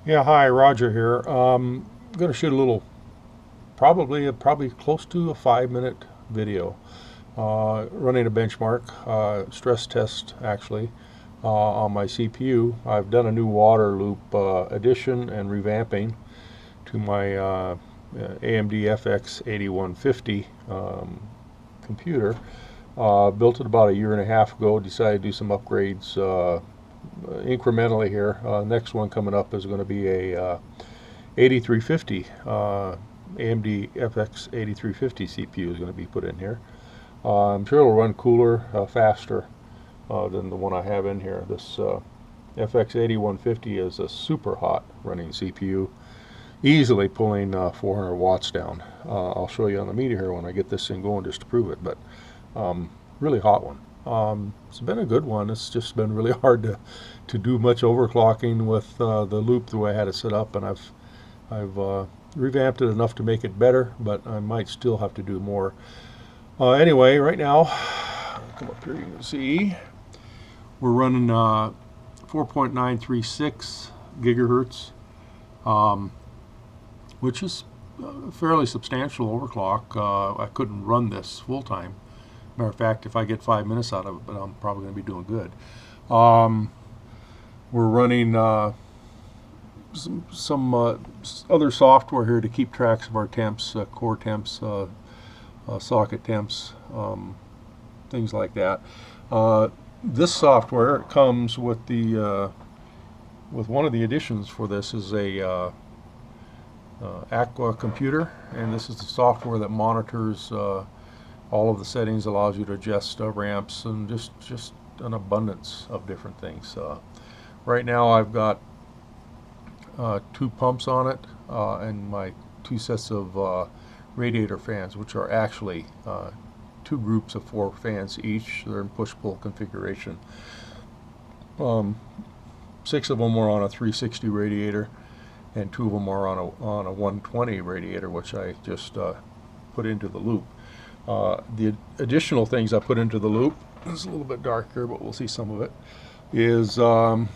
Yeah, hi, Roger here. I'm going to shoot a little, probably close to a 5-minute video, running a benchmark, stress test actually, on my CPU. I've done a new water loop addition and revamping to my AMD FX 8150 computer. Built it about a year and a half ago. Decided to do some upgrades incrementally here. Next one coming up is going to be a 8350 AMD FX 8350 CPU is going to be put in here. I'm sure it'll run cooler, faster than the one I have in here. This FX 8150 is a super hot running CPU, easily pulling 400 watts down. I'll show you on the meter here when I get this thing going just to prove it, but really hot one. It's been a good one. It's just been really hard to do much overclocking with the loop the way I had it set up, and I've revamped it enough to make it better, but I might still have to do more. Anyway, right now, come up here, you can see we're running 4.936 gigahertz, which is a fairly substantial overclock. I couldn't run this full time. Matter of fact, if I get 5 minutes out of it, but I'm probably going to be doing good. We're running some other software here to keep tracks of our temps, core temps, socket temps, things like that. This software comes with the with one of the additions for this is a Aqua Computer, and this is the software that monitors all of the settings, allows you to adjust ramps and just an abundance of different things. Right now I've got 2 pumps on it and my 2 sets of radiator fans, which are actually 2 groups of 4 fans each. They're in push-pull configuration. 6 of them are on a 360 radiator, and 2 of them are on a 120 radiator, which I just put into the loop. The additional things I put into the loop, it's a little bit dark here, but we'll see some of it, is I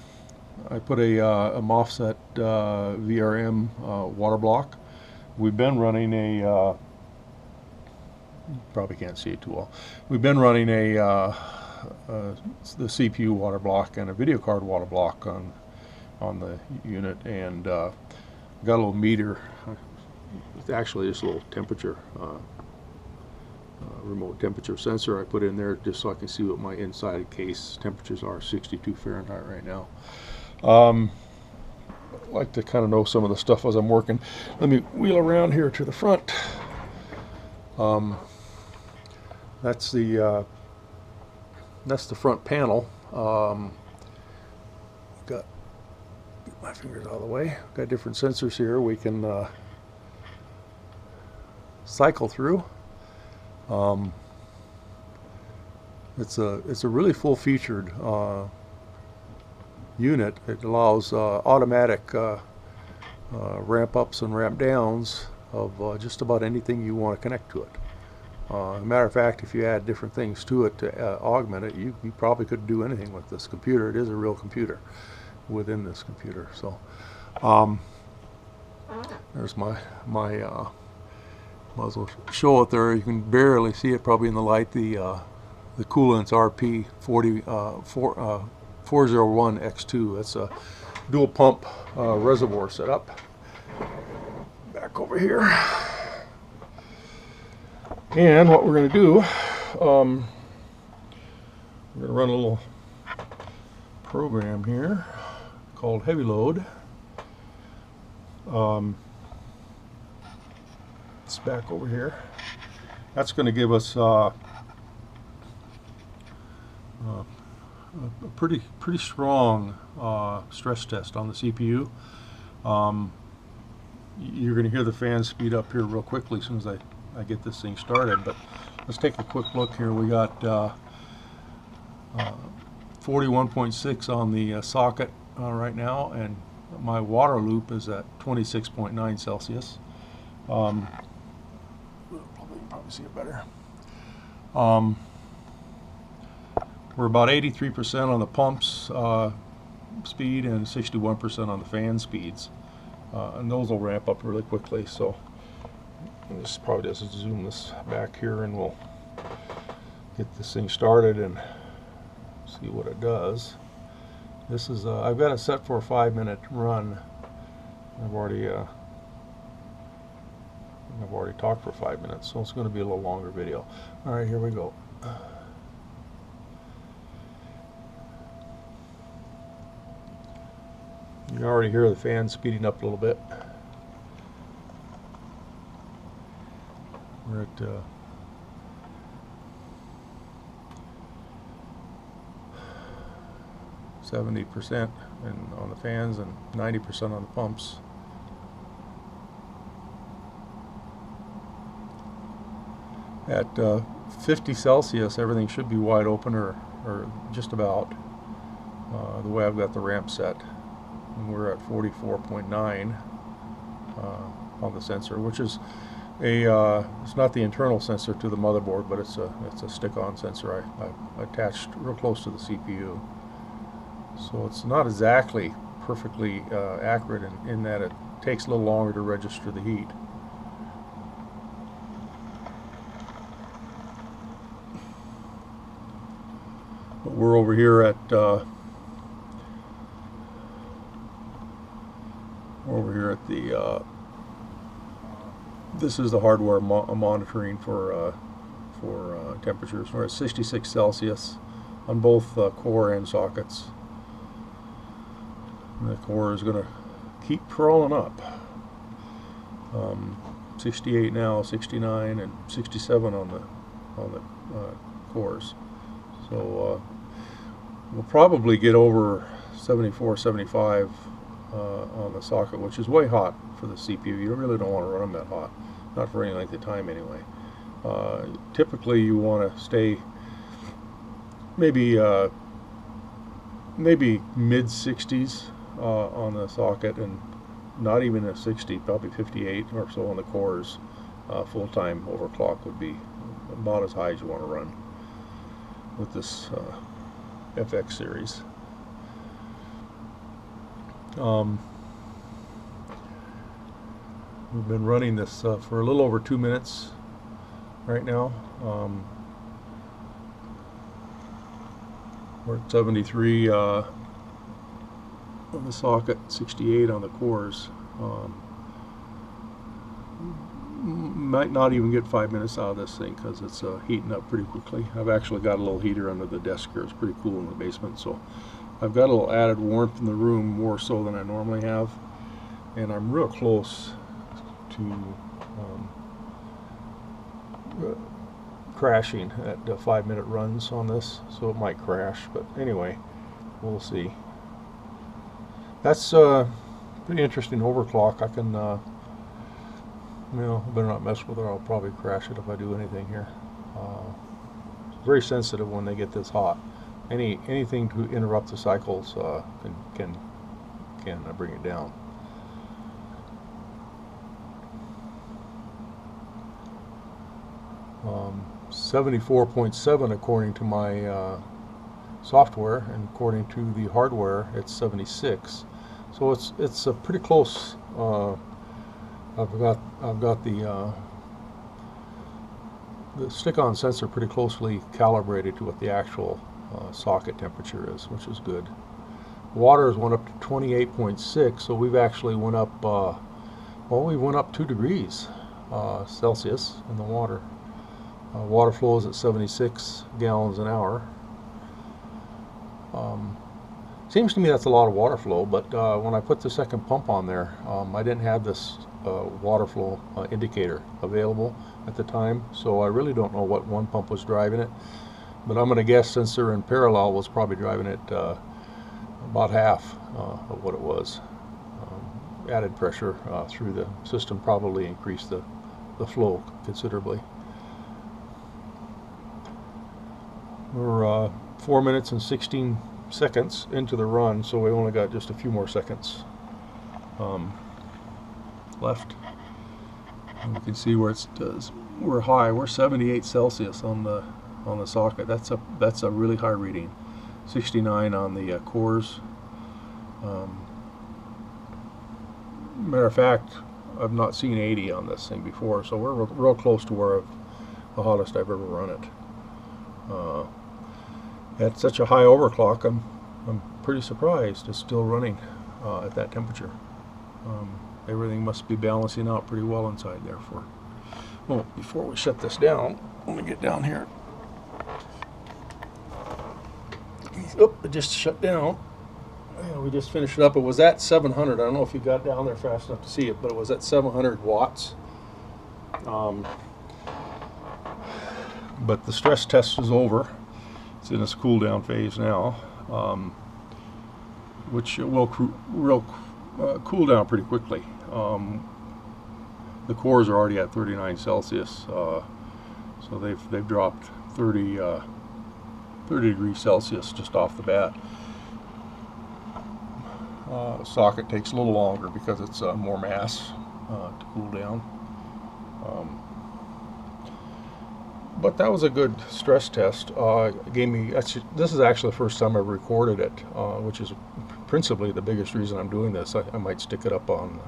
put a MOSFET VRM water block. We've been running a, probably can't see it too well, we've been running the CPU water block and a video card water block on the unit, and got a little meter. It's actually just a little temperature remote temperature sensor I put in there just so I can see what my inside case temperatures are. 62 Fahrenheit right now. I like to kind of know some of the stuff as I'm working. Let me wheel around here to the front. That's the front panel. Got, get my fingers out of the way. Got different sensors here we can cycle through. It's a really full-featured unit. It allows automatic ramp ups and ramp downs of just about anything you want to connect to it. As a matter of fact, if you add different things to it to augment it, you probably could do anything with this computer. It is a real computer within this computer. So there's my might as well show it there. You can barely see it probably in the light. The coolant's RP 401X2. That's a dual pump reservoir setup. Back over here. And what we're going to do, we're going to run a little program here called Heavy Load. It's back over here. That's going to give us a pretty strong stress test on the CPU. You're going to hear the fan speed up here real quickly as soon as I get this thing started, but let's take a quick look here. We got 41.6 on the socket right now, and my water loop is at 26.9 Celsius. Probably see it better. We're about 83% on the pumps speed and 61% on the fan speeds. and those will ramp up really quickly. So this probably just zoom this back here, and we'll get this thing started and see what it does. This is I've got it set for a 5-minute run. I've already talked for 5 minutes, so it's going to be a little longer video. All right, here we go. You already hear the fan speeding up a little bit. We're at 70% and on the fans and 90% on the pumps. At 50 Celsius, everything should be wide open, or just about, the way I've got the ramp set. And we're at 44.9 on the sensor, which is it's not the internal sensor to the motherboard, but it's a stick-on sensor I attached real close to the CPU. So it's not exactly perfectly accurate in that it takes a little longer to register the heat. But we're over here at the this is the hardware monitoring for temperatures. We're at 66 Celsius on both core and sockets. And the core is going to keep crawling up. 68 now, 69, and 67 on the cores. So we'll probably get over 74, 75 on the socket, which is way hot for the CPU. You really don't want to run them that hot, not for any length of time anyway. Typically you want to stay maybe mid 60s on the socket, and not even a 60, probably 58 or so on the cores. Full-time overclock would be about as high as you want to run with this FX series. We've been running this for a little over 2 minutes right now. We're at 73 on the socket, 68 on the cores. Might not even get 5 minutes out of this thing because it's heating up pretty quickly. I've actually got a little heater under the desk here. It's pretty cool in the basement, so I've got a little added warmth in the room, more so than I normally have, and I'm real close to crashing at 5-minute runs on this, so it might crash, but anyway, we'll see. That's pretty interesting overclock. I can you know, I better not mess with it. I'll probably crash it if I do anything here. It's very sensitive when they get this hot. Anything to interrupt the cycles can bring it down. Um, 74.7 according to my software, and according to the hardware, it's 76. So it's a pretty close. I've got the stick-on sensor pretty closely calibrated to what the actual socket temperature is, which is good. Water has went up to 28.6, so we've actually went up. Well, we went up 2 degrees Celsius in the water. Water flow is at 76 gallons an hour. Seems to me that's a lot of water flow, but when I put the second pump on there, I didn't have this water flow indicator available at the time, so I really don't know what one pump was driving it, but I'm going to guess since they're in parallel was probably driving it about half of what it was. Added pressure through the system probably increased the flow considerably. We're 4 minutes and 16 seconds into the run, so we only got just a few more seconds left. And you can see where it does. We're high. We're 78 Celsius on the socket. That's a really high reading. 69 on the cores. Matter of fact, I've not seen 80 on this thing before, so we're real close to where the hottest I've ever run it. At such a high overclock, I'm pretty surprised it's still running at that temperature. Everything must be balancing out pretty well inside there. Well, before we shut this down, let me get down here. Oh, it just shut down. Yeah, we just finished it up. It was at 700. I don't know if you got down there fast enough to see it, but it was at 700 watts. But the stress test is over. It's in its cool down phase now, which will cool down pretty quickly. The cores are already at 39 Celsius, so they've dropped 30 degrees Celsius just off the bat. Socket takes a little longer because it's more mass to cool down. But that was a good stress test. Gave me, this is actually the first time I've recorded it, which is principally the biggest reason I'm doing this. I might stick it up on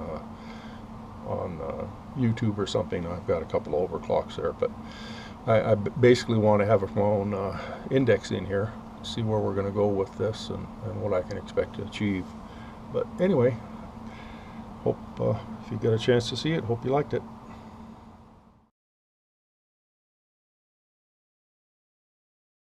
YouTube or something. I've got a couple of overclocks there, but I basically want to have my own index in here, see where we're going to go with this and what I can expect to achieve. But anyway, hope if you get a chance to see it, hope you liked it.